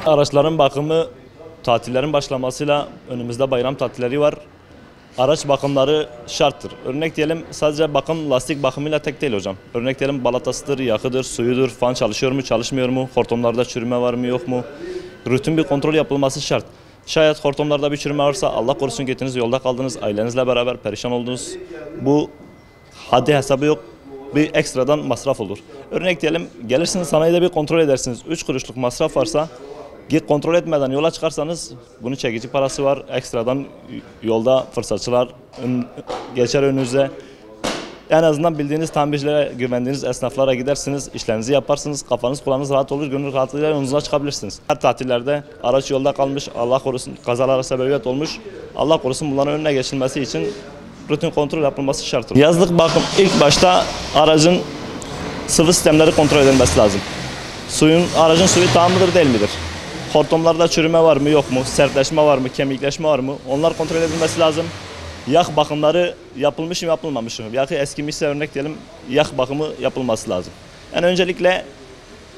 Araçların bakımı tatillerin başlamasıyla önümüzde bayram tatilleri var. Araç bakımları şarttır. Örnek diyelim sadece bakım lastik bakımıyla tek değil hocam. Örnek diyelim balatasıdır, yakıdır, suyudur, fan çalışıyor mu, çalışmıyor mu, hortumlarda çürüme var mı, yok mu? Rutin bir kontrol yapılması şart. Şayet hortumlarda bir çürüme varsa Allah korusun gittiniz, yolda kaldınız, ailenizle beraber perişan oldunuz. Bu haddi hesabı yok. Bir ekstradan masraf olur. Örnek diyelim gelirsiniz sanayide bir kontrol edersiniz. 3 kuruşluk masraf varsa git kontrol etmeden yola çıkarsanız bunun çekici parası var. Ekstradan yolda fırsatçılar geçer önünüze. En azından bildiğiniz tamircilere, güvendiğiniz esnaflara gidersiniz, işlerinizi yaparsınız, kafanız kulağınız rahat olur, gönül rahatlığıyla yolunuza çıkabilirsiniz. Her tatillerde araç yolda kalmış, Allah korusun kazalara sebebiyet olmuş, Allah korusun bunların önüne geçilmesi için rutin kontrol yapılması şarttır. Yazlık bakım ilk başta aracın sıvı sistemleri kontrol edilmesi lazım. Aracın suyu tam mıdır değil midir? Hortumlarda çürüme var mı yok mu? Sertleşme var mı? Kemikleşme var mı? Onlar kontrol edilmesi lazım. Yak bakımları yapılmış mı yapılmamış mı? Yakı eskimişse örnek diyelim yak bakımı yapılması lazım. Yani öncelikle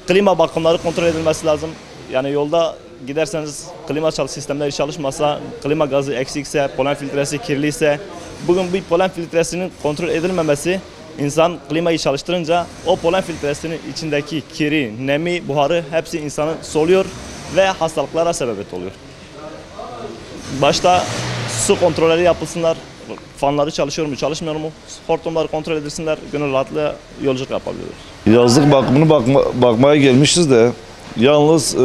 klima bakımları kontrol edilmesi lazım. Yani yolda giderseniz klima sistemleri çalışmasa, klima gazı eksikse, polen filtresi kirliyse, bugün bir polen filtresinin kontrol edilmemesi, insan klimayı çalıştırınca o polen filtresinin içindeki kiri, nemi, buharı hepsi insanı soluyor ve hastalıklara sebebiyet oluyor. Başta su kontrolleri yapılsınlar, fanları çalışıyor mu çalışmıyor mu, hortumları kontrol edilsinler, gönül rahatlığı yolculuk yapabiliyoruz. Yazlık bakımını bakmaya gelmişiz de yalnız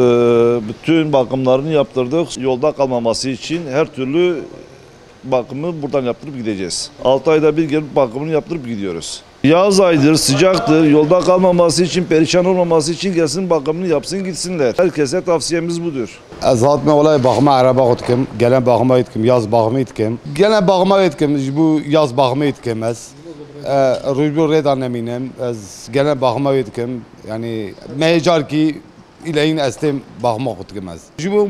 bütün bakımlarını yaptırdık. Yolda kalmaması için her türlü bakımı buradan yaptırıp gideceğiz. 6 ayda bir gelip bakımını yaptırıp gidiyoruz. Yaz aydır, sıcaktır, yolda kalmaması için, perişan olmaması için gelsin bakımını yapsın gitsinler. Herkese tavsiyemiz budur. Azat me olay bakıma araba gittim, gelen bakıma gittim, yaz bakıma gittim. Gelen bakıma gittim, bu yaz bakıma gittim az. Rüzgar red anneminem, az gelen bakıma gittim. Yani mecar ki İleyin estem bakma gittim az. Bu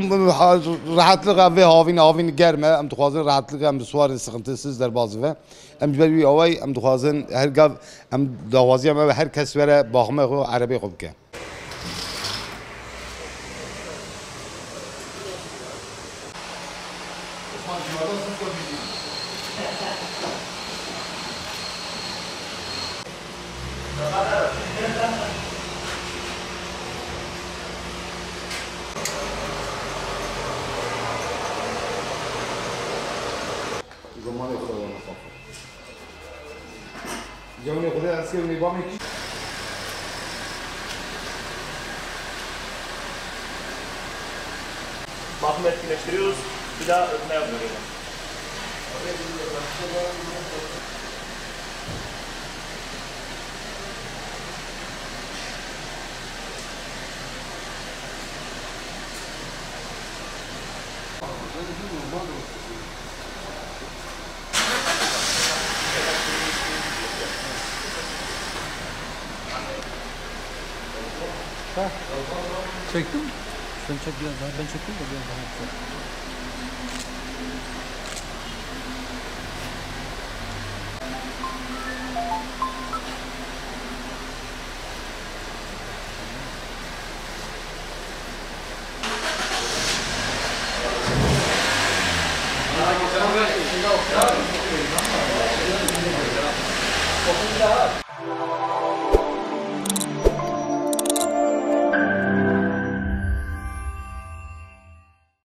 rahatlık ve havin germe, am tuhazın rahatlık am suar sıkıntısız der bazı ve am bir avay am tuhazın her gav am davazı ama herkes vere bakma arabi kubke. Jamani kudaya asker nizami Bakım etkileştiriyoruz, bir daha ötme yapıyoruz. Çektim. Sen çek biraz daha. Ben çektim de biraz daha. Geçen